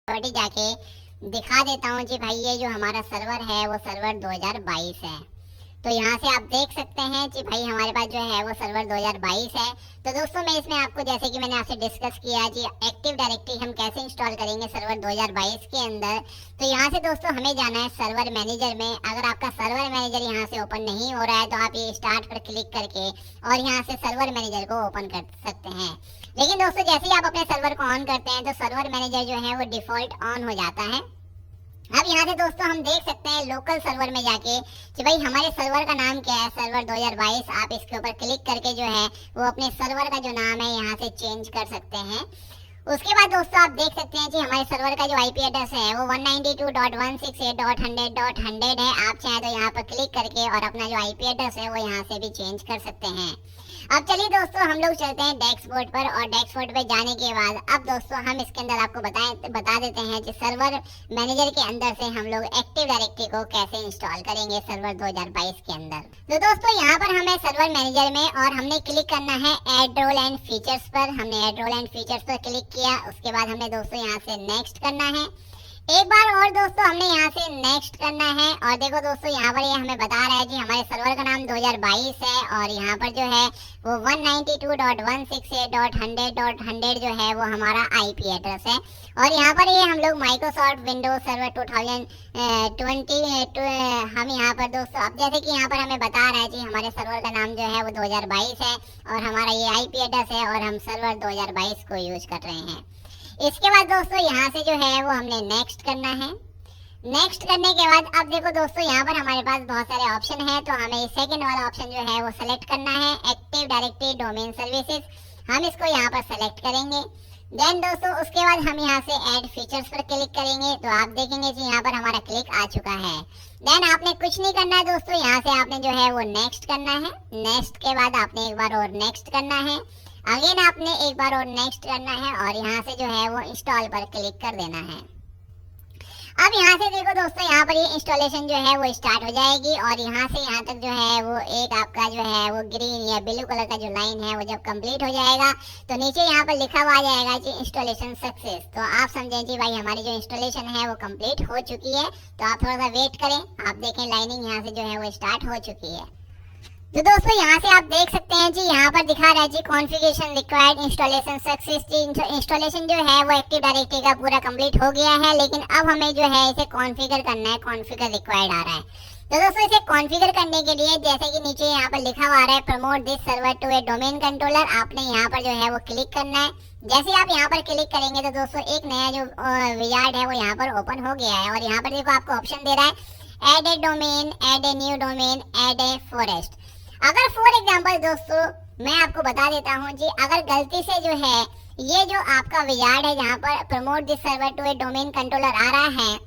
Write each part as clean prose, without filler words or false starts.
Property जाके दिखा देता हूँ जी भाई। ये जो हमारा सर्वर है वो सर्वर 2022 है। तो यहाँ से आप देख सकते हैं कि भाई हमारे पास जो है वो सर्वर 2022 है। तो दोस्तों मैं इसमें आपको, जैसे कि मैंने आपसे डिस्कस किया कि एक्टिव डायरेक्टरी हम कैसे इंस्टॉल करेंगे सर्वर 2022 के अंदर। तो यहाँ से दोस्तों हमें जाना है सर्वर मैनेजर में। अगर आपका सर्वर मैनेजर यहाँ से ओपन नहीं हो रहा है तो आप ये स्टार्ट पर क्लिक करके और यहाँ से सर्वर मैनेजर को ओपन कर सकते हैं। लेकिन दोस्तों जैसे ही आप अपने सर्वर को ऑन करते हैं तो सर्वर मैनेजर जो है वो डिफॉल्ट ऑन हो जाता है। अब यहाँ से दोस्तों हम देख सकते हैं लोकल सर्वर में जाके कि भाई हमारे सर्वर का नाम क्या है, सर्वर 2022। आप इसके ऊपर क्लिक करके जो है वो अपने सर्वर का जो नाम है यहाँ से चेंज कर सकते हैं। उसके बाद दोस्तों आप देख सकते हैं कि हमारे सर्वर का जो आईपी एड्रेस है वो 192.168.100.100 है। आप चाहे तो यहाँ पर क्लिक करके और अपना जो आईपी एड्रेस है वो यहाँ से भी चेंज कर सकते हैं। अब चलिए दोस्तों हम लोग चलते हैं डैशबोर्ड पर, और डैशबोर्ड पे जाने के बाद अब दोस्तों हम इसके अंदर आपको बता देते हैं कि सर्वर मैनेजर के अंदर से हम लोग एक्टिव डायरेक्टरी को कैसे इंस्टॉल करेंगे सर्वर 2022 के अंदर। तो दोस्तों यहाँ पर हमें सर्वर मैनेजर में और हमने क्लिक करना है ऐड रोल एंड फीचर्स पर। हमने ऐड रोल एंड फीचर्स पर क्लिक किया। उसके बाद हमें दोस्तों यहाँ से नेक्स्ट करना है। एक बार और दोस्तों हमने यहाँ से नेक्स्ट करना है। और देखो दोस्तों यहाँ पर ये हमें बता रहा है कि हमारे सर्वर का नाम 2022 है और यहाँ पर जो है वो 192.168.100.100 जो है वो हमारा आईपी एड्रेस है। और यहाँ पर ये हम लोग माइक्रोसॉफ्ट विंडोज सर्वर 2020 हम यहाँ पर दोस्तों, अब जैसे कि यहाँ पर हमें बता रहा है कि हमारे सर्वर का नाम जो है वो 2022 है और हमारा ये आईपी एड्रेस है और हम सर्वर 2022 को यूज कर रहे हैं। इसके बाद दोस्तों यहाँ से जो है वो हमने नेक्स्ट करना है। नेक्स्ट करने के बाद अब देखो दोस्तों यहाँ पर हमारे पास बहुत सारे ऑप्शन है। तो हमें सेकंड वाला ऑप्शन जो है वो सेलेक्ट करना है, एक्टिव डायरेक्टरी डोमेन सर्विसेज। हम इसको यहाँ पर सेलेक्ट करेंगे। देन दोस्तों उसके बाद हम यहाँ से ऐड फीचर्स पर क्लिक करेंगे। तो आप देखेंगे कि यहाँ पर हमारा क्लिक आ चुका है। देन आपने कुछ नहीं करना है दोस्तों, यहाँ से आपने जो है वो नेक्स्ट करना है। नेक्स्ट के बाद आपने एक बार और नेक्स्ट करना है। अगेन आपने एक बार और नेक्स्ट करना है और यहाँ से जो है वो इंस्टॉल पर क्लिक कर देना है। अब यहाँ से देखो दोस्तों यहाँ पर ये इंस्टॉलेशन जो है वो स्टार्ट हो जाएगी और यहाँ से यहाँ तक जो है वो एक आपका जो है वो ग्रीन या ब्लू कलर का जो लाइन है वो जब कंप्लीट हो जाएगा तो नीचे यहाँ पर लिखा हुआ आ जाएगा कि इंस्टॉलेशन सक्सेस। तो आप समझें कि भाई हमारी जो इंस्टॉलेशन है वो कंप्लीट हो चुकी है। तो आप थोड़ा सा वेट करें। आप देखें लाइनिंग यहाँ से जो है वो स्टार्ट हो चुकी है। तो दोस्तों यहाँ से आप देख सकते हैं जी यहाँ पर दिखा रहा है जी configuration required installation success. Installation जो है वो एक्टिव डायरेक्टरी का पूरा कंप्लीट हो गया है, लेकिन अब हमें जो है इसे कॉन्फ़िगर करना है। कॉन्फ़िगर रिक्वायर्ड आ रहा है। तो दोस्तों इसे कॉन्फ़िगर करने के लिए जैसे कि नीचे यहाँ पर लिखा हुआ है promote this server to a domain controller, आपने यहाँ पर जो है वो क्लिक करना है। जैसे आप यहाँ पर क्लिक करेंगे तो दोस्तों एक नया जो विजार्ड है वो यहाँ पर ओपन हो गया है और यहाँ पर देखो आपको ऑप्शन दे रहा है add a domain, add a new domain, add a forest. अगर फॉर एग्जांपल दोस्तों मैं आपको बता देता हूँ जी, अगर गलती से जो है ये जो आपका विजार्ड है जहाँ पर promote this server to a domain controller आ रहा है,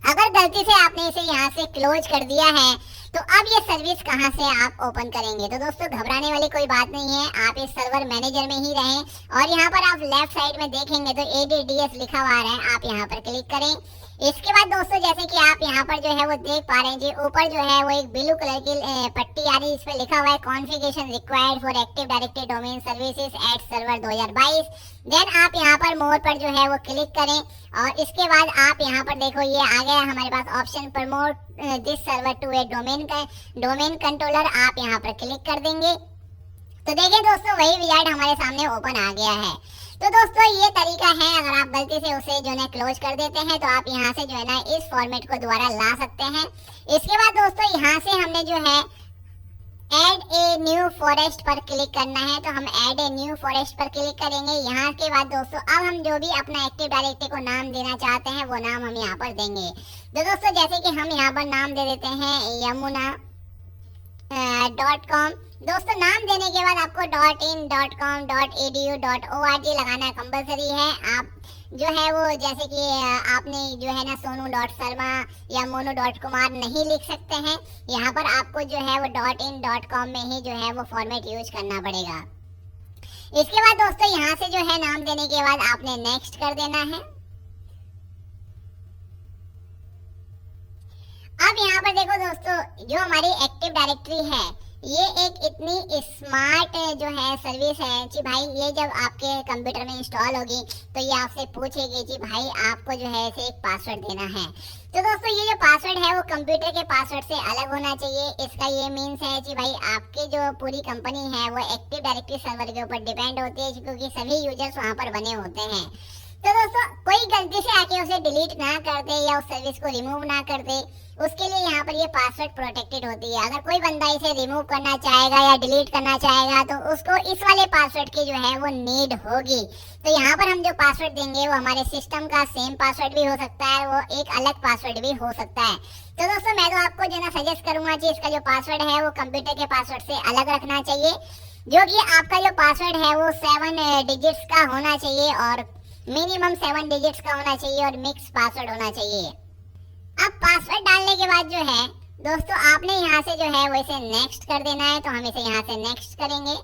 अगर गलती से आपने इसे यहाँ से क्लोज कर दिया है तो अब ये सर्विस कहाँ से आप ओपन करेंगे। तो दोस्तों घबराने वाली कोई बात नहीं है, आप इस सर्वर मैनेजर में ही रहें और यहाँ पर आप लेफ्ट साइड में देखेंगे तो ADDS लिखा हुआ है, आप यहाँ पर क्लिक करें। इसके बाद दोस्तों जैसे कि आप यहाँ पर जो है वो देख पा रहे हैं जी, ऊपर जो है वो एक ब्लू कलर की पट्टी आ रही है, इस पर लिखा हुआ है configuration required for active directory domain services at server 2022। Then आप यहाँ पर मोर पर जो है वो क्लिक करें और इसके बाद आप यहाँ पर देखो ये आ गया हमारे पास option promote this server to a domain controller. आप यहाँ पर क्लिक कर देंगे तो देखिए दोस्तों वही विजार्ड हमारे सामने ओपन आ गया है। तो दोस्तों ये तरीका है, अगर आप गलती से उसे जो है क्लोज कर देते हैं तो आप यहाँ से जो है ना इस फॉर्मेट को दोबारा ला सकते हैं। इसके बाद दोस्तों यहाँ से हमने जो है ऐड ए न्यू फॉरेस्ट पर क्लिक करना है। तो हम ऐड ए न्यू फॉरेस्ट पर क्लिक करेंगे। यहाँ के बाद दोस्तों अब हम जो भी अपना एक्टिव डायरेक्टरी को नाम देना चाहते हैं वो नाम हम यहाँ पर देंगे। तो दोस्तों जैसे कि हम यहाँ पर नाम दे देते हैं yamuna.com। दोस्तों नाम देने के बाद आपको .in.com.edu.org लगाना कंपलसरी है। आप जो है वो जैसे कि आपने जो है ना सोनू.शर्मा या मोनू.कुमार नहीं लिख सकते हैं। यहाँ पर आपको जो है वो .in.com में ही जो है वो फॉर्मेट यूज करना पड़ेगा। इसके बाद दोस्तों यहाँ से जो है नाम देने के बाद आपने नेक्स्ट कर देना है। अब यहाँ पर देखो दोस्तों जो हमारी एक्टिव डायरेक्टरी है ये एक इतनी स्मार्ट जो है सर्विस है जी भाई। ये जब आपके कंप्यूटर में इंस्टॉल होगी तो ये आपसे पूछेगी जी भाई आपको जो है इसे एक पासवर्ड देना है। तो दोस्तों ये जो पासवर्ड है वो कंप्यूटर के पासवर्ड से अलग होना चाहिए। इसका ये मीन्स है जी भाई आपके जो पूरी कंपनी है वो एक्टिव डायरेक्टरी सर्वर के ऊपर डिपेंड होती है, क्योंकि सभी यूजर्स वहाँ पर बने होते हैं। तो दोस्तों कोई गलती से आके उसे डिलीट ना कर दे या उस सर्विस को रिमूव ना कर दे, उसके लिए यहाँ पर ये पासवर्ड प्रोटेक्टेड होती है। अगर कोई बंदा इसे रिमूव करना चाहेगा या डिलीट करना चाहेगा तो उसको इस वाले पासवर्ड की जो है वो नीड होगी। तो यहाँ पर हम जो पासवर्ड देंगे वो हमारे सिस्टम का सेम पासवर्ड भी हो सकता है, वो एक अलग पासवर्ड भी हो सकता है। तो दोस्तों मैं तो आपको जो ना सजेस्ट करूंगा कि इसका जो पासवर्ड है वो कंप्यूटर के पासवर्ड से अलग रखना चाहिए, जो कि आपका जो पासवर्ड है वो 7 डिजिट्स का होना चाहिए और मिनिमम 7 डिजिट्स का होना चाहिए और मिक्स पासवर्ड होना चाहिए। अब पासवर्ड डालने के बाद जो है दोस्तों आपने यहाँ से जो है वो इसे नेक्स्ट कर देना है। तो हम इसे यहाँ से नेक्स्ट करेंगे।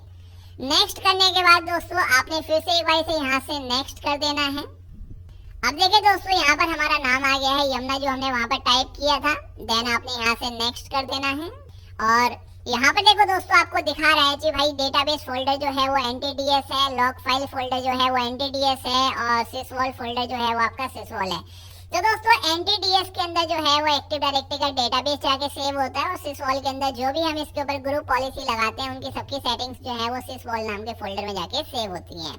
नेक्स्ट करने के बाद दोस्तों आपने फिर से एक बार इसे यहाँ से नेक्स्ट कर देना है। अब देखिए दोस्तों यहाँ पर हमारा नाम आ गया है यमुना, जो हमने वहाँ पर टाइप किया था। देन आपने यहाँ से नेक्स्ट कर देना है और यहाँ पर देखो दोस्तों आपको दिखा रहा है कि भाई डेटाबेस फोल्डर जो है वो एनटीडीएस है, लॉग फाइल फोल्डर जो है वो एनटीडीएस है और सिसवॉल फोल्डर जो है वो आपका सिसवॉल है। तो दोस्तों एनटीडीएस के अंदर जो है वो एक्टिव डायरेक्टरी का डेटाबेस जाके सेव होता है और सिसवॉल के अंदर जो भी हम इसके ऊपर ग्रुप पॉलिसी लगाते हैं उनकी सबकी सेटिंग्स जो है वो सिसवॉल नाम के फोल्डर में जाके सेव होती है।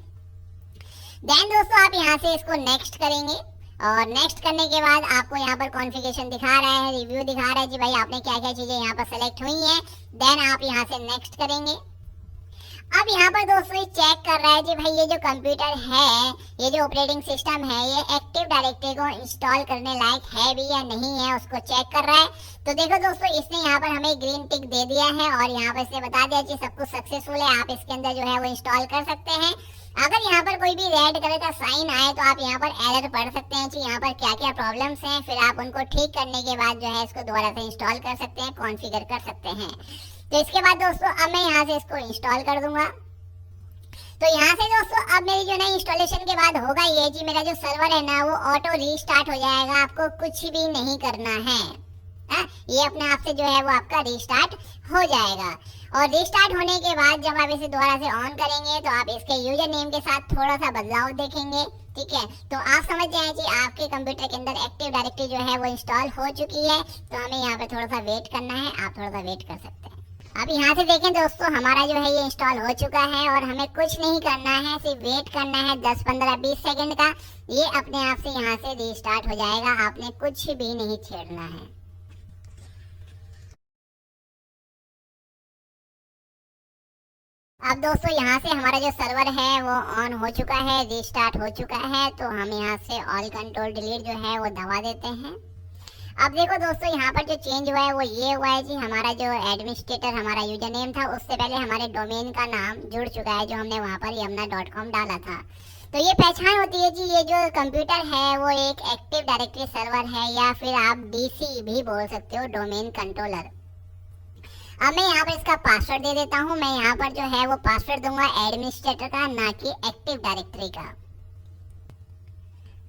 देन दोस्तों आप यहाँ से इसको नेक्स्ट करेंगे और नेक्स्ट करने के बाद आपको यहाँ पर कॉन्फ़िगरेशन दिखा रहा है, रिव्यू दिखा रहा है जी भाई आपने क्या क्या चीजें यहाँ पर सेलेक्ट हुई हैं। देन आप यहाँ से नेक्स्ट करेंगे। अब यहाँ पर दोस्तों ये चेक कर रहा है जी भाई ये जो कंप्यूटर है, ये जो ऑपरेटिंग सिस्टम है, ये एक्टिव डायरेक्टरी को इंस्टॉल करने लायक है भी या नहीं है, उसको चेक कर रहा है। तो देखो दोस्तों इसने यहाँ पर हमें ग्रीन टिक दे दिया है और यहाँ पर इसने बता दिया कि सब कुछ सक्सेसफुल है, आप इसके अंदर जो है वो इंस्टॉल कर सकते हैं। अगर यहाँ पर कोई भी रेड कलर का साइन आए तो आप यहाँ पर एरर पढ़ सकते हैं कि यहाँ पर क्या क्या प्रॉब्लम्स हैं, फिर आप उनको ठीक करने के बाद जो है इसको दोबारा से इंस्टॉल कर सकते हैं, कॉन्फ़िगर कर सकते हैं। तो इसके बाद दोस्तों अब मैं यहाँ से इसको इंस्टॉल कर दूंगा। तो यहाँ से दोस्तों अब मेरी जो ना इंस्टॉलेशन के बाद होगा ये जी मेरा जो सर्वर है ना वो ऑटो रीस्टार्ट हो जाएगा, आपको कुछ भी नहीं करना है। ये अपने आप से जो है वो आपका रीस्टार्ट हो जाएगा। और रीस्टार्ट होने के बाद जब आप इसे दोबारा से ऑन करेंगे तो आप इसके यूजर नेम के साथ थोड़ा सा बदलाव देखेंगे। ठीक है, तो आप समझ जाएं कि आपके कंप्यूटर के अंदर एक्टिव डायरेक्टरी जो है वो इंस्टॉल हो चुकी है। तो हमें यहाँ पे थोड़ा सा वेट करना है, आप थोड़ा सा वेट कर सकते हैं। अब यहाँ से देखें दोस्तों हमारा जो है ये इंस्टॉल हो चुका है और हमें कुछ नहीं करना है, सिर्फ वेट करना है 10, 15, 20 सेकंड का। ये अपने आप से यहाँ से रीस्टार्ट हो जाएगा, आपने कुछ भी नहीं छेड़ना है। अब दोस्तों यहाँ से हमारा जो सर्वर है वो ऑन हो चुका है, रीस्टार्ट हो चुका है। तो हम यहाँ से ऑल कंट्रोल डिलीट जो है वो दबा देते हैं। अब देखो दोस्तों यहाँ पर जो चेंज हुआ है वो ये हुआ है जी, हमारा जो एडमिनिस्ट्रेटर हमारा यूजर नेम था उससे पहले हमारे डोमेन का नाम जुड़ चुका है, जो हमने वहाँ पर yamuna.com डाला था। तो ये पहचान होती है जी ये जो कंप्यूटर है वो एक एक्टिव डायरेक्टरी सर्वर है, या फिर आप डीसी भी बोल सकते हो, डोमेन कंट्रोलर। अब मैं यहाँ पर इसका पासवर्ड दे देता हूँ। मैं यहाँ पर जो है वो पासवर्ड दूंगा एडमिनिस्ट्रेटर का, ना कि एक्टिव डायरेक्टरी का।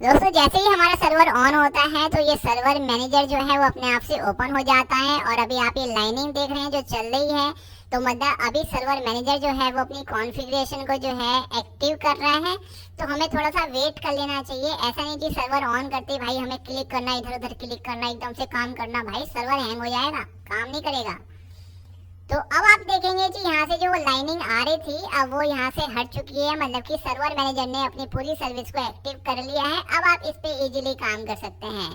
दोस्तों जैसे ही हमारा सर्वर ऑन होता है तो ये सर्वर मैनेजर जो है वो अपने आप से ओपन हो जाता है। और अभी आप ये लाइनिंग देख रहे हैं जो चल रही है, तो मतलब अभी सर्वर मैनेजर जो है वो अपनी कॉन्फ़िगरेशन को जो है एक्टिव कर रहा है। तो हमें थोड़ा सा वेट कर लेना चाहिए। ऐसा नहीं कि सर्वर ऑन करते भाई हमें क्लिक करना, इधर उधर क्लिक करना, एकदम से काम करना, भाई सर्वर हैंग हो जाएगा, काम नहीं करेगा। तो अब आप देखेंगे कि यहाँ से जो वो लाइनिंग आ रही थी अब वो यहाँ से हट चुकी है, मतलब कि सर्वर मैनेजर ने अपनी पूरी सर्विस को एक्टिव कर लिया है। अब आप इस पे इजीली काम कर सकते हैं।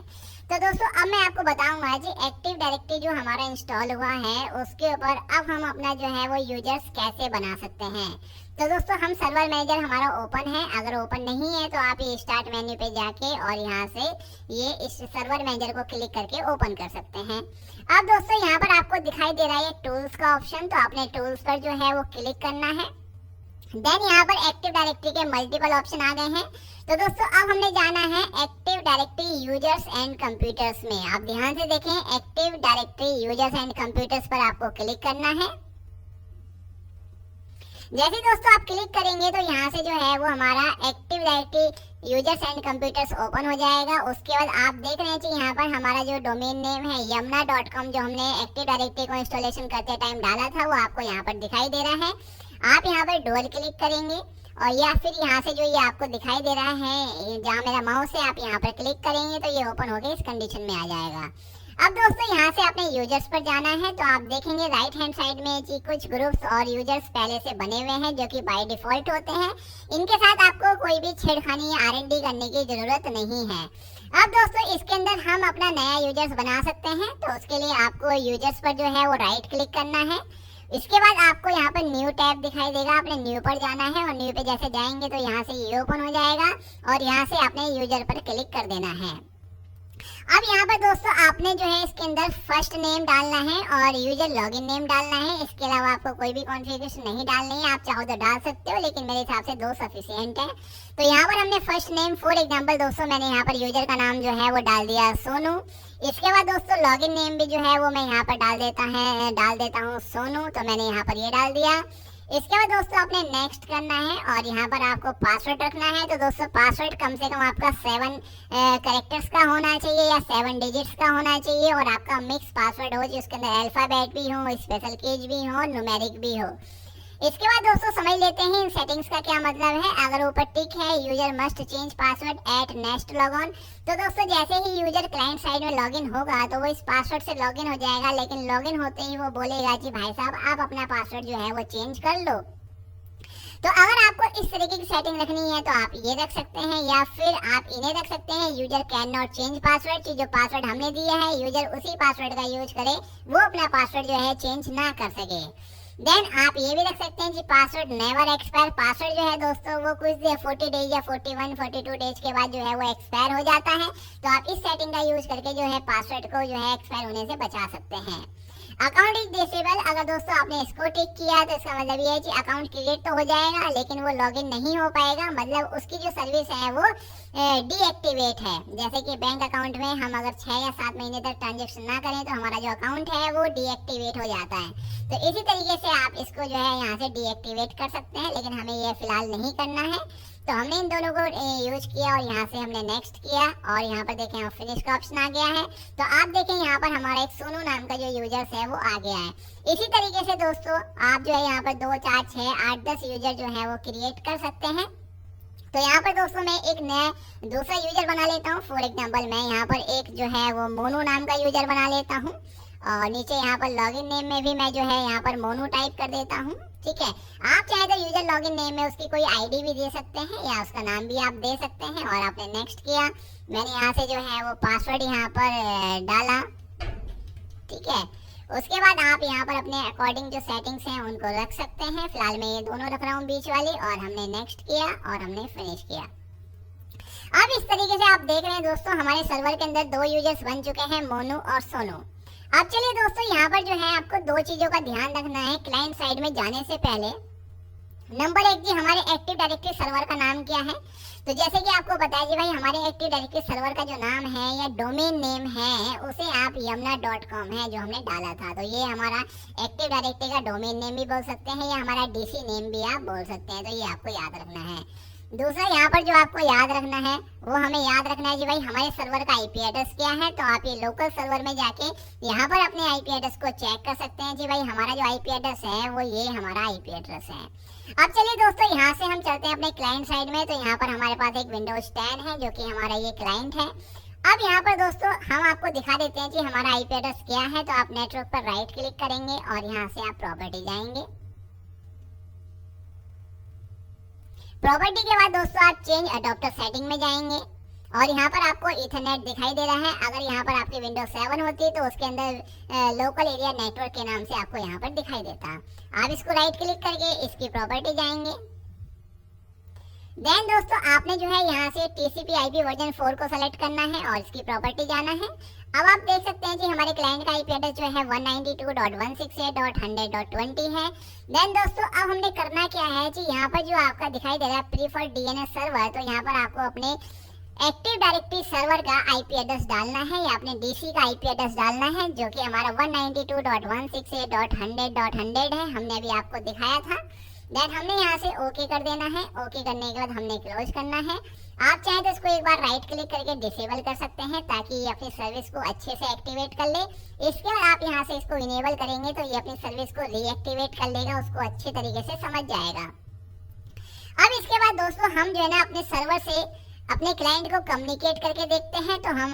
तो दोस्तों अब मैं आपको बताऊंगा जी एक्टिव डायरेक्टरी जो हमारा इंस्टॉल हुआ है उसके ऊपर अब हम अपना जो है वो यूजर्स कैसे बना सकते हैं। तो दोस्तों हम सर्वर मैनेजर हमारा ओपन है, अगर ओपन नहीं है तो आप ये स्टार्ट मेन्यू पे जाके और यहाँ से ये इस सर्वर मैनेजर को क्लिक करके ओपन कर सकते हैं। अब दोस्तों यहाँ पर आपको दिखाई दे रहा है टूल्स का ऑप्शन, तो आपने टूल्स पर जो है वो क्लिक करना है। देन यहाँ पर एक्टिव डायरेक्टरी के मल्टीपल ऑप्शन आ गए हैं। तो दोस्तों अब हमने जाना है active directory users and computers में। आप ध्यान से देखें, active directory users and computers पर आपको क्लिक करना है। जैसे दोस्तों आप क्लिक करेंगे तो यहाँ से जो है वो हमारा active directory users and computers open हो जाएगा। उसके बाद आप देख रहे हैं कि यहाँ पर हमारा जो डोमेन नेम है yamuna.com जो हमने एक्टिव डायरेक्टरी को इंस्टॉलेशन करते टाइम डाला था वो आपको यहाँ पर दिखाई दे रहा है। आप यहाँ पर डबल क्लिक करेंगे और या फिर यहाँ से जो ये आपको दिखाई दे रहा है जहाँ मेरा माउस है आप यहाँ पर क्लिक करेंगे तो ये ओपन होकर इस कंडीशन में आ जाएगा। अब दोस्तों यहाँ से आपने यूजर्स पर जाना है तो आप देखेंगे राइट हैंड साइड में जी कुछ ग्रुप्स और यूजर्स पहले से बने हुए हैं जो कि बाय डिफॉल्ट होते हैं। इनके साथ आपको कोई भी छेड़खानी या R&D करने की जरूरत नहीं है। अब दोस्तों इसके अंदर हम अपना नया यूजर्स बना सकते हैं तो उसके लिए आपको यूजर्स पर जो है वो राइट क्लिक करना है। इसके बाद आपको यहाँ पर न्यू टैब दिखाई देगा, आपने न्यू पर जाना है और न्यू पे जैसे जाएंगे तो यहाँ से ये ओपन हो जाएगा और यहाँ से आपने यूजर पर क्लिक कर देना है। अब यहाँ पर दोस्तों आपने जो है इसके अंदर फर्स्ट नेम डालना है और यूजर लॉगिन नेम डालना है। इसके अलावा आपको कोई भी कॉन्फ़िगरेशन नहीं डालनी है, आप चाहो तो डाल सकते हो लेकिन मेरे हिसाब से 2 सफिशिएंट है। तो यहाँ पर हमने फर्स्ट नेम फॉर एग्जांपल दोस्तों मैंने यहाँ पर यूजर का नाम जो है वो डाल दिया सोनू। इसके बाद दोस्तों लॉगिन नेम भी जो है वो मैं यहाँ पर डाल देता हूँ सोनू, तो मैंने यहाँ पर ये डाल दिया। इसके बाद दोस्तों आपने नेक्स्ट करना है और यहाँ पर आपको पासवर्ड रखना है। तो दोस्तों पासवर्ड कम से कम आपका 7 कैरेक्टर्स का होना चाहिए या 7 डिजिट्स का होना चाहिए और आपका मिक्स पासवर्ड हो जिसके अंदर अल्फाबेट भी हो, स्पेशल कीज भी हो, न्यूमेरिक भी हो। इसके बाद दोस्तों समझ लेते हैं इन सेटिंग्स का क्या मतलब है। अगर ऊपर टिक है user must change password at next logon, तो दोस्तों जैसे ही यूजर क्लाइंट साइड में लॉगिन होगा तो वो इस पासवर्ड से लॉगिन हो जाएगा, लेकिन लॉगिन होते ही वो बोलेगा जी भाई साहब आप अपना पासवर्ड जो है वो चेंज कर लो। तो अगर आपको इस तरीके की सेटिंग रखनी है तो आप ये रख सकते हैं या फिर आप इन्हें रख सकते हैं user can not change password कि जो पासवर्ड हमने दिया है यूजर उसी पासवर्ड का यूज करे, वो अपना पासवर्ड जो है चेंज ना कर सके। देन आप ये भी रख सकते हैं कि पासवर्ड नेवर एक्सपायर। पासवर्ड जो है दोस्तों वो कुछ 40 डेज या 41 42 डेज के बाद जो है वो एक्सपायर हो जाता है, तो आप इस सेटिंग का यूज करके जो है पासवर्ड को जो है एक्सपायर होने से बचा सकते हैं। अकाउंट इज डिसेबल, अगर दोस्तों आपने इसको टिक किया तो इसका मतलब ये है कि अकाउंट क्रिएट तो हो जाएगा लेकिन वो लॉगिन नहीं हो पाएगा, मतलब उसकी जो सर्विस है वो डीएक्टिवेट है। जैसे कि बैंक अकाउंट में हम अगर 6 या 7 महीने तक ट्रांजेक्शन ना करें तो हमारा जो अकाउंट है वो डीएक्टिवेट हो जाता है। तो इसी तरीके से आप इसको जो है यहाँ से डीएक्टिवेट कर सकते हैं, लेकिन हमें ये फिलहाल नहीं करना है। तो हमने इन दोनों को यूज किया और यहाँ से हमने नेक्स्ट किया और यहाँ पर देखें हम फिनिश का ऑप्शन आ गया है। तो आप देखें यहाँ पर हमारा एक सोनू नाम का जो यूजर्स है वो आ गया है। इसी तरीके से दोस्तों आप जो है यहाँ पर 2 4 6 8 10 यूजर जो है वो क्रिएट कर सकते हैं। तो यहाँ पर दोस्तों मैं एक नया दूसरा यूजर बना लेता हूँ। फॉर एग्जाम्पल मैं यहाँ पर एक जो है वो मोनू नाम का यूजर बना लेता हूँ और नीचे यहाँ पर लॉगिन नेम में भी मैं जो है यहाँ पर मोनू टाइप कर देता हूँ। ठीक है, आप चाहे तो यूजर लॉगिन नेम में उसकी कोई आईडी भी दे सकते हैं या उसका नाम भी आप दे सकते हैं। और आपने नेक्स्ट किया, मैंने यहाँ से जो है वो पासवर्ड यहाँ पर डाला। ठीक है, उसके बाद आप यहाँ पर अपने अकॉर्डिंग जो सेटिंग्स हैं उनको रख सकते हैं। फिलहाल मैं ये दोनों रख रहा हूँ बीच वाली, और हमने नेक्स्ट किया और हमने फिनिश किया। अब इस तरीके से आप देख रहे हैं दोस्तों हमारे सर्वर के अंदर 2 यूजर्स बन चुके हैं, मोनू और सोनू। अब चलिए दोस्तों यहाँ पर जो है आपको 2 चीजों का ध्यान रखना है क्लाइंट साइड में जाने से पहले। नंबर 1 जी, हमारे एक्टिव डायरेक्टरी सर्वर का नाम क्या है। तो जैसे कि आपको बताया जी भाई हमारे एक्टिव डायरेक्टरी सर्वर का जो नाम है या डोमेन नेम है उसे आप yamuna.com है जो हमने डाला था। तो ये हमारा एक्टिव डायरेक्टरी का डोमेन नेम भी बोल सकते हैं या हमारा डीसी नेम भी आप बोल सकते हैं। तो ये आपको याद रखना है। दूसरा यहाँ पर जो आपको याद रखना है वो हमें याद रखना है कि भाई हमारे सर्वर का आईपी एड्रेस क्या है। तो आप ये लोकल सर्वर में जाके यहाँ पर अपने आईपी एड्रेस को चेक कर सकते हैं कि भाई हमारा जो आईपी एड्रेस है वो ये हमारा आईपी एड्रेस है। अब चलिए दोस्तों यहाँ से हम चलते हैं अपने क्लाइंट साइड में। तो यहाँ पर हमारे पास एक विंडोज 10 है जो कि हमारा ये क्लाइंट है। अब यहाँ पर दोस्तों हम आपको दिखा देते हैं कि हमारा आईपी एड्रेस क्या है। तो आप नेटवर्क पर राइट क्लिक करेंगे और यहाँ से आप प्रॉपर्टी जाएंगे। प्रॉपर्टी के बाद दोस्तों आप चेंज अडॉप्टर सेटिंग में जाएंगे और यहाँ पर आपको इथरनेट दिखाई दे रहा है। अगर यहाँ पर आपकी विंडोज 7 होती तो उसके अंदर लोकल एरिया नेटवर्क के नाम से आपको यहाँ पर दिखाई देता। आप इसको राइट क्लिक करके इसकी प्रॉपर्टी जाएंगे। देन दोस्तों आपने जो है यहाँ से TCP/IP वर्जन 4 को सेलेक्ट करना है और इसकी प्रॉपर्टी जाना है। अब आप देख सकते हैं कि हमारे क्लाइंट का आईपी एड्रेस जो है 192.168.100.20 है। देन दोस्तों अब हमने करना क्या है कि यहाँ पर जो आपका दिखाई दे रहा है प्रीफर्ड DNS सर्वर, तो यहाँ पर आपको अपने एक्टिव डायरेक्टरी सर्वर का आईपी एड्रेस डालना है या अपने डीसी का आईपी एड्रेस डालना है जो कि हमारा 192.168.100.100 है। हमने अभी आपको दिखाया था। देन हमने यहाँ से ओके कर देना है। ओके करने के बाद हमने क्लोज करना है आप चाहें तो इसको एक बार राइट क्लिक करके डिसेबल कर सकते हैं ताकि ये अपनी सर्विस को अच्छे से एक्टिवेट कर ले। इसके बाद आप यहाँ से इसको इनेबल करेंगे तो ये अपनी सर्विस को रीएक्टिवेट कर लेगा, उसको अच्छे तरीके से समझ जाएगा। अब इसके बाद दोस्तों हम जो है ना अपने सर्वर से अपने क्लाइंट को कम्युनिकेट करके देखते हैं। तो हम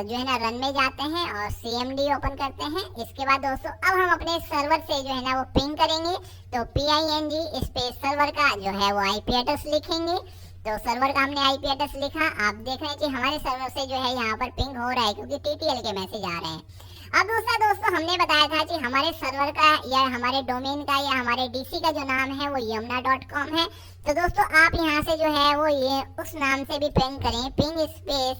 जो है ना रन में जाते हैं और CMD ओपन करते हैं। इसके बाद दोस्तों अब हम अपने सर्वर से जो है ना वो पिंग करेंगे, तो PING स्पेस सर्वर का जो है वो IP एड्रेस लिखेंगे। तो सर्वर का हमने IP एड्रेस लिखा। आप देख रहे हैं कि हमारे सर्वर से जो है यहाँ पर पिंग हो रहा है क्योंकि TTL के मैसेज आ रहे हैं। अब दूसरा दोस्तों हमने बताया था कि हमारे सर्वर का या हमारे डोमेन का या हमारे DC का जो नाम है वो yamuna.com है। तो दोस्तों आप यहाँ से जो है वो ये उस नाम से भी पिंग करें, पिंग स्पेस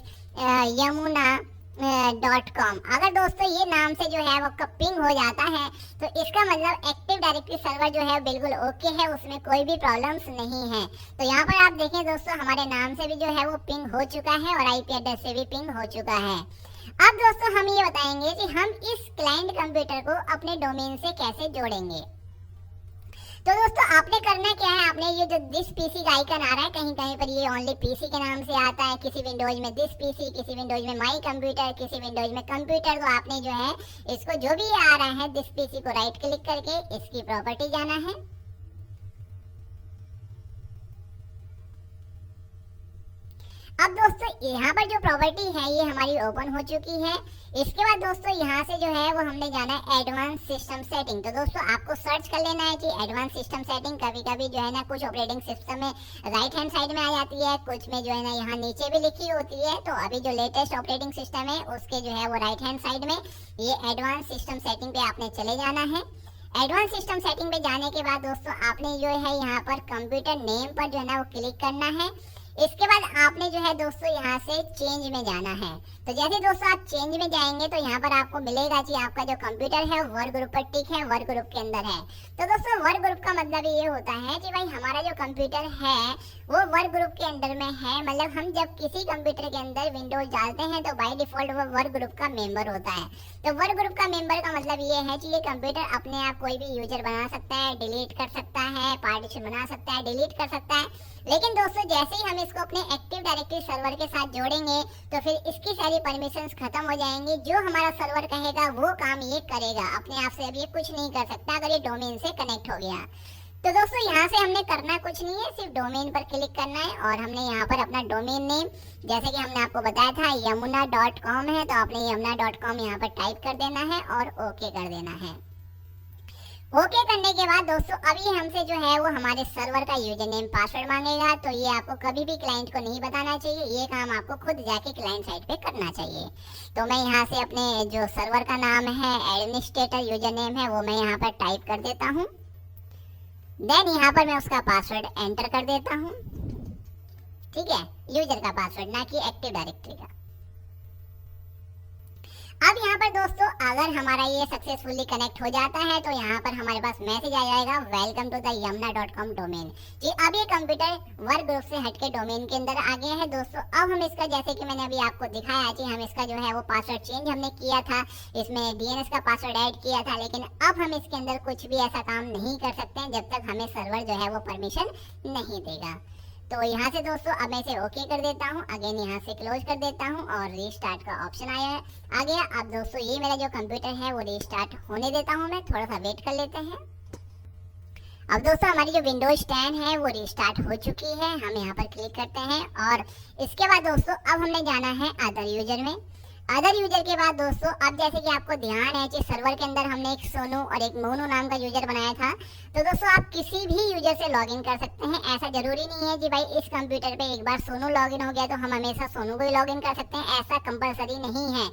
yamuna.com। अगर दोस्तों ये नाम से जो है वो पिंग हो जाता है तो इसका मतलब एक्टिव डायरेक्टरी सर्वर जो है बिल्कुल ओके है, उसमें कोई भी प्रॉब्लम्स नहीं है। तो यहाँ पर आप देखें दोस्तों हमारे नाम से भी जो है वो पिंग हो चुका है और IP एड्रेस से भी पिंग हो चुका है। अब दोस्तों हम ये बताएंगे कि हम इस क्लाइंट कंप्यूटर को अपने डोमेन से कैसे जोड़ेंगे। तो दोस्तों आपने करना क्या है, आपने ये जो दिस PC का आइकन आ रहा है, कहीं कहीं पर ये ओनली PC के नाम से आता है, किसी विंडोज में दिस PC, किसी विंडोज में माई कंप्यूटर, किसी विंडोज में कंप्यूटर। तो आपने जो है इसको जो भी आ रहा है दिस PC को राइट क्लिक करके इसकी प्रॉपर्टी जाना है। अब दोस्तों यहाँ पर जो प्रॉपर्टी है ये हमारी ओपन हो चुकी है। इसके बाद दोस्तों यहाँ से जो है वो हमने जाना है एडवांस सिस्टम सेटिंग। तो दोस्तों आपको सर्च कर लेना है कि एडवांस सिस्टम सेटिंग। कभी कभी जो है ना कुछ ऑपरेटिंग सिस्टम में राइट हैंड साइड में आ जाती है, कुछ में जो है ना यहाँ नीचे भी लिखी होती है। तो अभी जो लेटेस्ट ऑपरेटिंग सिस्टम है उसके जो है वो राइट हैंड साइड में ये एडवांस सिस्टम सेटिंग पे आपने चले जाना है। एडवांस सिस्टम सेटिंग पे जाने के बाद दोस्तों आपने जो है यहाँ पर कंप्यूटर नेम पर जो है ना वो क्लिक करना है। इसके बाद आपने जो है दोस्तों यहाँ से चेंज में जाना है। तो जैसे दोस्तों आप चेंज में जाएंगे तो यहाँ पर आपको मिलेगा कि आपका जो कंप्यूटर है वर्क ग्रुप पर टिक है, वर्क ग्रुप के अंदर है। तो दोस्तों वर्क ग्रुप का मतलब ये होता है कि भाई हमारा जो कंप्यूटर है वो वर्क ग्रुप के अंदर में है। मतलब हम जब किसी कंप्यूटर के अंदर विंडोज डालते हैं तो बाय डिफॉल्ट वो वर्क ग्रुप का मेंबर होता है। तो वर्क ग्रुप का मेंबर का मतलब ये है कि ये कंप्यूटर अपने आप कोई भी यूजर बना सकता है, डिलीट कर सकता है, पार्टीशन बना सकता है, डिलीट कर सकता है। लेकिन दोस्तों जैसे ही हम इसको अपने एक्टिव डायरेक्टरी सर्वर के साथ जोड़ेंगे तो फिर इसकी सारी परमिशंस खत्म हो जाएंगी। जो हमारा सर्वर कहेगा वो काम ये करेगा, अपने आप से अब ये कुछ नहीं कर सकता अगर ये डोमेन से कनेक्ट हो गया। तो दोस्तों यहाँ से हमने करना कुछ नहीं है, सिर्फ डोमेन पर क्लिक करना है और हमने यहाँ पर अपना डोमेन नेम जैसे कि हमने आपको बताया था yamuna.com है, तो आपने yamuna.com यहाँ पर टाइप कर देना है और ओके कर देना है। ओके करने के बाद दोस्तों अभी हमसे जो है वो हमारे सर्वर का यूजर नेम पासवर्ड मांगेगा। तो ये आपको कभी भी क्लाइंट को नहीं बताना चाहिए, ये काम आपको खुद जाके क्लाइंट साइड पे करना चाहिए। तो मैं यहाँ से अपने जो सर्वर का नाम है एडमिनिस्ट्रेटर यूजर नेम है वो मैं यहाँ पर टाइप कर देता हूँ। देन यहाँ पर मैं उसका पासवर्ड एंटर कर देता हूँ। ठीक है, यूजर का पासवर्ड, ना कि एक्टिव डायरेक्टरी का। अब यहाँ पर दोस्तों अगर हमारा ये सक्सेसफुली कनेक्ट हो जाता है तो यहाँ पर हमारे पास मैसेज आ जाएगा welcome to the yamuna.com domain. जी अब ये कंप्यूटर वर्क ग्रुप से हटके डोमेन के अंदर आ गया है दोस्तों। अब हम इसका जैसे कि मैंने अभी आपको दिखाया कि हम इसका जो है वो पासवर्ड चेंज हमने किया था, इसमें DNS का पासवर्ड ऐड किया था, लेकिन अब हम इसके अंदर कुछ भी ऐसा काम नहीं कर सकते हैं जब तक हमें सर्वर जो है वो परमिशन नहीं देगा। तो यहाँ से दोस्तों अब मैं इसे ओके कर देता हूँ, अगेन यहाँ से क्लोज कर देता हूँ और रीस्टार्ट का ऑप्शन आ गया। अब दोस्तों ये मेरा जो कंप्यूटर है वो रीस्टार्ट होने देता हूँ, मैं थोड़ा सा वेट कर लेते हैं। अब दोस्तों हमारी जो विंडोज 10 है वो रीस्टार्ट हो चुकी है। हम यहाँ पर क्लिक करते हैं और इसके बाद दोस्तों अब हमने जाना है अदर यूजर में। अदर यूजर के बाद दोस्तों अब जैसे कि आपको ध्यान है कि सर्वर के अंदर हमने एक सोनू और एक मोनू नाम का यूजर बनाया था। तो दोस्तों आप किसी भी यूजर से लॉगिन कर सकते हैं। ऐसा जरूरी नहीं है कि भाई इस कंप्यूटर पे एक बार सोनू लॉगिन हो गया तो हम हमेशा सोनू को ही लॉगिन कर सकते हैं, ऐसा कंपलसरी नहीं है।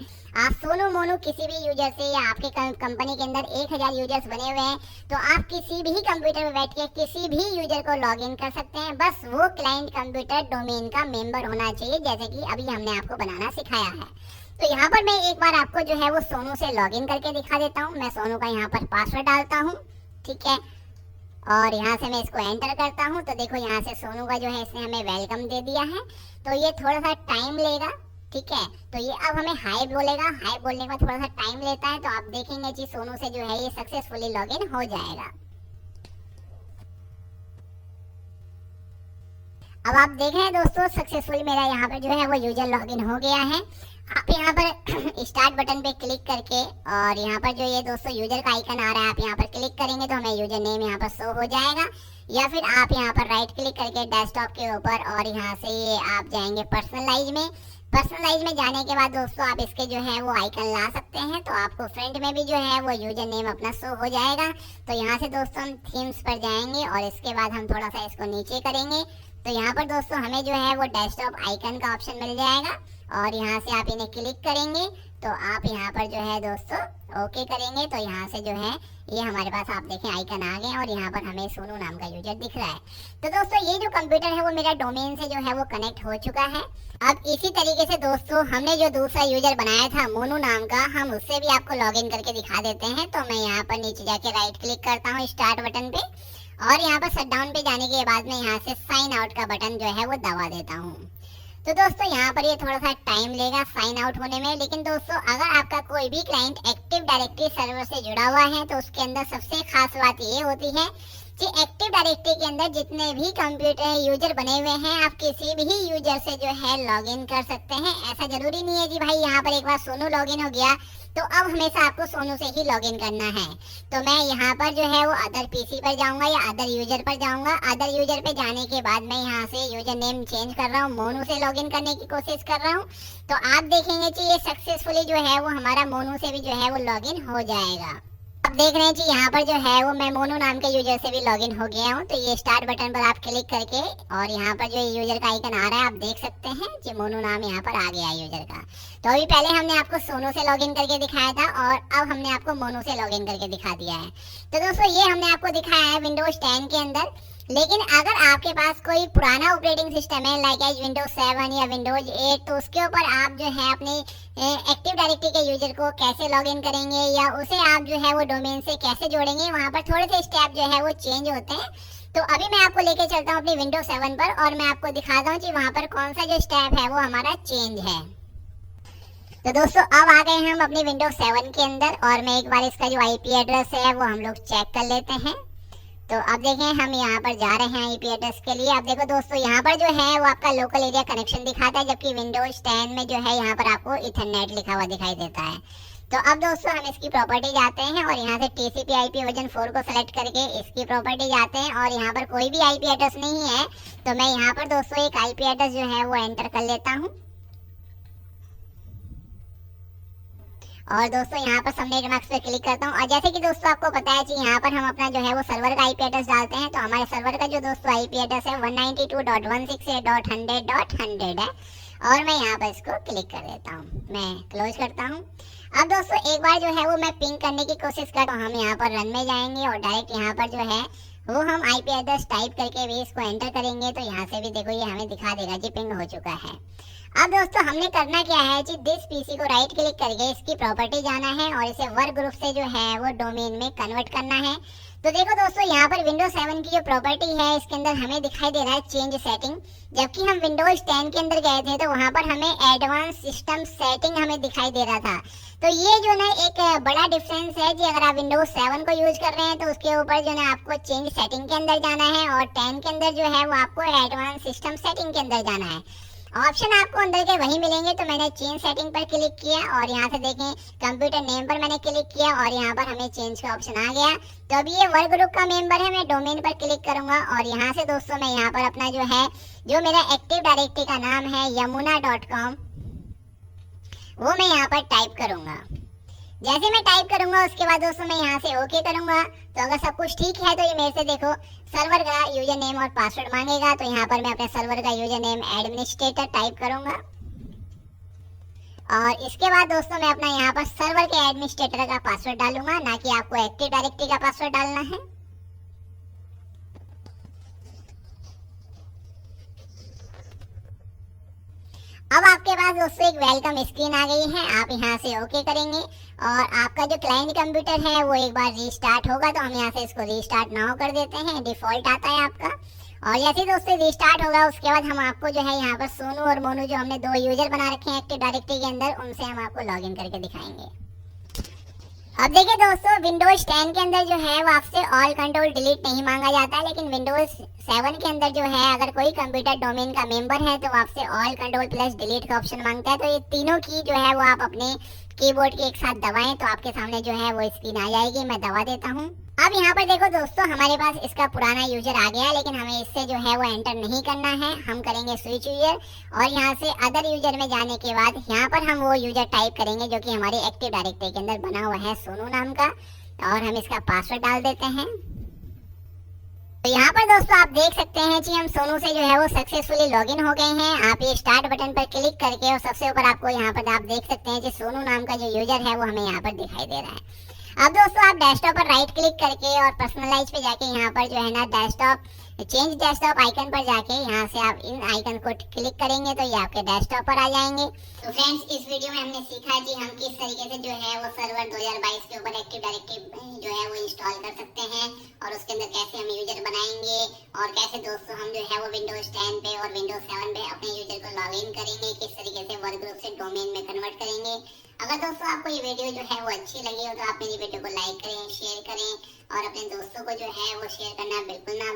आप सोनू मोनू किसी भी यूजर से या आपके कंपनी के अंदर 1000 यूजर्स बने हुए हैं तो आप किसी भी कंप्यूटर में बैठ के किसी भी यूजर को लॉगिन कर सकते हैं। बस वो क्लाइंट कंप्यूटर डोमेन का मेंबर होना चाहिए, जैसे कि अभी हमने आपको बनाना सिखाया है। तो यहाँ पर मैं एक बार आपको जो है वो सोनू से लॉगिन करके दिखा देता हूँ। मैं सोनू का यहाँ पर पासवर्ड डालता हूँ, ठीक है, और यहाँ से मैं इसको एंटर करता हूँ। तो देखो यहाँ से सोनू का जो है इसने हमें वेलकम दे दिया है। तो ये थोड़ा सा टाइम लेगा, ठीक है। तो ये अब हमें हाई बोलेगा, हाई बोलने का थोड़ा सा टाइम लेता है। तो आप देखेंगे कि सोनू से जो है ये सक्सेसफुली लॉगिन हो जाएगा। अब आप देख रहे हैं दोस्तों सक्सेसफुली मेरा यहाँ पर जो है वो यूजर लॉगिन हो गया है। आप यहाँ पर स्टार्ट बटन पे क्लिक करके और यहाँ पर जो ये दोस्तों यूजर का आइकन आ रहा है, आप यहाँ पर क्लिक करेंगे तो हमें यूजर नेम यहाँ पर शो हो जाएगा, या फिर आप यहाँ पर राइट क्लिक करके डेस्कटॉप के ऊपर और यहाँ से ये आप जाएंगे पर्सनलाइज में। पर्सनलाइज में जाने के बाद दोस्तों आप इसके जो है वो आइकन ला सकते हैं, तो आपको फ्रंट में भी जो है वो यूजर नेम अपना शो हो जाएगा। तो यहाँ से दोस्तों हम थीम्स पर जाएंगे और इसके बाद हम थोड़ा सा इसको नीचे करेंगे, तो यहाँ पर दोस्तों हमें जो है वो डेस्कटॉप आइकन का ऑप्शन मिल जाएगा और यहाँ से आप इन्हें क्लिक करेंगे तो आप यहाँ पर जो है दोस्तों ओके करेंगे, तो यहाँ से जो है ये हमारे पास आप देखें आइकन आ गए और यहाँ पर हमें सोनू नाम का यूजर दिख रहा है। तो दोस्तों ये जो कंप्यूटर है वो मेरा डोमेन से जो है वो कनेक्ट हो चुका है। अब इसी तरीके से दोस्तों हमने जो दूसरा यूजर बनाया था मोनू नाम का, हम उससे भी आपको लॉगिन करके दिखा देते हैं। तो मैं यहाँ पर नीचे जाके राइट क्लिक करता हूँ स्टार्ट बटन पे और यहाँ पर शट डाउन पे जाने के बाद में यहाँ से साइन आउट का बटन जो है वो दबा देता हूँ। तो दोस्तों यहाँ पर ये थोड़ा सा टाइम लेगा साइन आउट होने में, लेकिन दोस्तों अगर आपका कोई भी क्लाइंट एक्टिव डायरेक्टरी सर्वर से जुड़ा हुआ है तो उसके अंदर सबसे खास बात ये होती है कि एक्टिव डायरेक्टरी के अंदर जितने भी कंप्यूटर यूजर बने हुए हैं आप किसी भी यूजर से जो है लॉगिन कर सकते हैं। ऐसा जरूरी नहीं है कि भाई यहाँ पर एक बार सोनू लॉगिन हो गया तो अब हमेशा आपको सोनू से ही लॉगिन करना है। तो मैं यहाँ पर जो है वो अदर पीसी पर जाऊंगा या अदर यूजर पर जाऊंगा। अदर यूजर पे जाने के बाद मैं यहाँ से यूजर नेम चेंज कर रहा हूँ, मोनू से लॉगिन करने की कोशिश कर रहा हूँ। तो आप देखेंगे कि ये सक्सेसफुली जो है वो हमारा मोनू से भी जो है वो लॉगिन हो जाएगा। आप देख रहे हैं कि यहाँ पर जो है वो मैं मोनू नाम के यूजर से भी लॉगिन हो गया हूँ। तो ये स्टार्ट बटन पर आप क्लिक करके और यहाँ पर जो यूजर का आइकन आ रहा है आप देख सकते हैं कि मोनू नाम यहाँ पर आ गया है यूजर का। तो अभी पहले हमने आपको सोनू से लॉगिन करके दिखाया था और अब हमने आपको मोनू से लॉगिन करके दिखा दिया है। तो दोस्तों ये हमने आपको दिखाया है विंडोज 10 के अंदर, लेकिन अगर आपके पास कोई पुराना ऑपरेटिंग सिस्टम है लाइक एज विंडोज 7 या विंडोज 8 तो उसके ऊपर आप जो है अपने एक्टिव डायरेक्टरी के यूजर को कैसे लॉगिन करेंगे या उसे आप जो है वो डोमेन से कैसे जोड़ेंगे, वहाँ पर थोड़े से स्टेप जो है वो चेंज होते हैं। तो अभी मैं आपको लेके चलता हूँ अपनी विंडोज 7 पर और मैं आपको दिखाता हूँ कि वहाँ पर कौन सा जो स्टेप है वो हमारा चेंज है। तो दोस्तों अब आ गए हम अपनी विंडोज 7 के अंदर और मैं एक बार इसका जो आईपी एड्रेस है वो हम लोग चेक कर लेते हैं। तो अब देखें हम यहाँ पर जा रहे हैं आईपी एड्रेस के लिए। अब देखो दोस्तों यहाँ पर जो है वो आपका लोकल एरिया कनेक्शन दिखाता है, जबकि विंडोज 10 में जो है यहाँ पर आपको इथरनेट लिखा हुआ दिखाई देता है। तो अब दोस्तों हम इसकी प्रॉपर्टी जाते हैं और यहाँ से TCP IP वर्जन 4 को सेलेक्ट करके इसकी प्रॉपर्टी जाते हैं और यहाँ पर कोई भी आईपी एड्रेस नहीं है तो मैं यहाँ पर दोस्तों एक आईपी एड्रेस जो है वो एंटर कर लेता हूँ। और दोस्तों यहाँ पर सबनेट मास्क पे क्लिक करता हूँ और जैसे कि दोस्तों आपको पता है कि यहाँ पर हम अपना जो है वो सर्वर का आईपी एड्रेस डालते हैं। तो हमारे सर्वर का जो दोस्तों आईपी एड्रेस है 192.168.100.100 है और मैं यहाँ पर इसको क्लिक कर देता हूँ, मैं क्लोज करता हूँ। अब दोस्तों एक बार जो है वो मैं पिंग करने की कोशिश करता हूँ। हम यहाँ पर रन में जाएंगे और डायरेक्ट यहाँ पर जो है वो हम आईपी एड्रेस टाइप करके भी इसको एंटर करेंगे तो यहाँ से भी देखो ये हमें दिखा देगा कि पिंग हो चुका है। अब दोस्तों हमने करना क्या है कि दिस पीसी को राइट क्लिक करके इसकी प्रॉपर्टी जाना है और इसे वर्क ग्रुप से जो है वो डोमेन में कन्वर्ट करना है। तो देखो दोस्तों यहाँ पर विंडोज 7 की जो प्रॉपर्टी है इसके अंदर हमें दिखाई दे रहा है चेंज सेटिंग, जबकि हम विंडोज 10 के अंदर गए थे तो वहाँ पर हमें एडवांस सिस्टम सेटिंग हमें दिखाई दे रहा था। तो ये जो ना एक बड़ा डिफरेंस है कि अगर आप विंडोज 7 को यूज कर रहे हैं तो उसके ऊपर जो ना आपको चेंज सेटिंग के अंदर जाना है और 10 के अंदर जो है वो आपको एडवांस सिस्टम सेटिंग के अंदर जाना है। ऑप्शन आपको अंदर के वही मिलेंगे। तो मैंने चेंज सेटिंग पर क्लिक किया और यहाँ से देखें कंप्यूटर नेम पर मैंने क्लिक किया और यहाँ पर हमें चेंज का ऑप्शन आ गया। तो अभी ये वर्क ग्रुप का मेंबर है, मैं डोमेन पर क्लिक करूंगा और यहाँ से दोस्तों मैं यहाँ पर अपना जो है जो मेरा एक्टिव डायरेक्टरी का नाम है yamuna.com वो मैं यहाँ पर टाइप करूंगा। जैसे मैं टाइप करूंगा उसके बाद दोस्तों मैं यहाँ से ओके करूंगा। तो अगर सब कुछ ठीक है तो ये मेरे से देखो सर्वर का यूजर नेम और पासवर्ड मांगेगा। तो यहाँ पर मैं अपने सर्वर का यूजर नेम एडमिनिस्ट्रेटर टाइप करूंगा और इसके बाद दोस्तों मैं अपना यहाँ पर सर्वर के एडमिनिस्ट्रेटर का पासवर्ड डालूंगा, ना कि आपको एक्टिव डायरेक्टरी का पासवर्ड डालना है। अब आपके पास दोस्तों एक वेलकम स्क्रीन आ गई है, आप यहाँ से ओके करेंगे और आपका जो क्लाइंट कंप्यूटर है वो एक बार रीस्टार्ट होगा। तो हम यहाँ से इसको रीस्टार्ट नाउ कर देते हैं, डिफॉल्ट आता है आपका। और जैसे ही दोस्तों रीस्टार्ट होगा उसके बाद हम आपको जो है यहाँ पर सोनू और मोनू जो हमने 2 यूजर बना रखे हैं एक्टिव डायरेक्टरी के अंदर उनसे हम आपको लॉगिन करके दिखाएंगे। अब देखिए दोस्तों, विंडोज 10 के अंदर जो है वो आपसे ऑल कंट्रोल डिलीट नहीं मांगा जाता है, लेकिन विंडोज 7 के अंदर जो है अगर कोई कंप्यूटर डोमेन का मेंबर है तो आपसे ऑल कंट्रोल प्लस डिलीट का ऑप्शन मांगता है। तो ये तीनों की जो है वो आप अपने कीबोर्ड के एक साथ दबाएं तो आपके सामने जो है वो स्क्रीन आ जाएगी। मैं दबा देता हूँ। अब यहाँ पर देखो दोस्तों, हमारे पास इसका पुराना यूजर आ गया, लेकिन हमें इससे जो है वो एंटर नहीं करना है। हम करेंगे स्विच यूजर और यहाँ से अदर यूजर में जाने के बाद यहाँ पर हम वो यूजर टाइप करेंगे जो कि हमारे एक्टिव डायरेक्टरी के अंदर बना हुआ है सोनू नाम का, और हम इसका पासवर्ड डाल देते हैं। तो यहाँ पर दोस्तों आप देख सकते हैं कि हम सोनू से जो है वो सक्सेसफुली लॉगिन हो गए हैं। आप ये स्टार्ट बटन पर क्लिक करके और सबसे ऊपर आपको यहाँ पर आप देख सकते हैं कि सोनू नाम का जो यूजर है वो हमें यहाँ पर दिखाई दे रहा है। अब दोस्तों आप डेस्कटॉप पर राइट क्लिक करके और पर्सनलाइज पे जाके यहाँ पर जो है ना डेस्कटॉप चेंज डेस्कटॉप आइकन पर जाके यहाँ से आप इन आइकन को क्लिक करेंगे तो ये आपके डेस्कटॉप पर आ जाएंगे। तो फ्रेंड्स, इस वीडियो में हमने सीखा कि हम किस तरीके से जो है वो सर्वर 2022 के ऊपर एक्टिव डायरेक्टरी जो है वो इंस्टॉल कर सकते हैं और उसके अंदर कैसे हम यूजर बनाएंगे और कैसे दोस्तों हम जो है वो विंडोज 10 पे और विंडोज 7 पे अपने यूजर को लॉग इन करेंगे, किस तरीके से वर्क ग्रुप से डोमेन में कन्वर्ट करेंगे। अगर दोस्तों आपको ये वीडियो जो है वो अच्छी लगी हो तो आप मेरी वीडियो को लाइक करें, शेयर करें और अपने दोस्तों को जो है वो शेयर करना बिल्कुल ना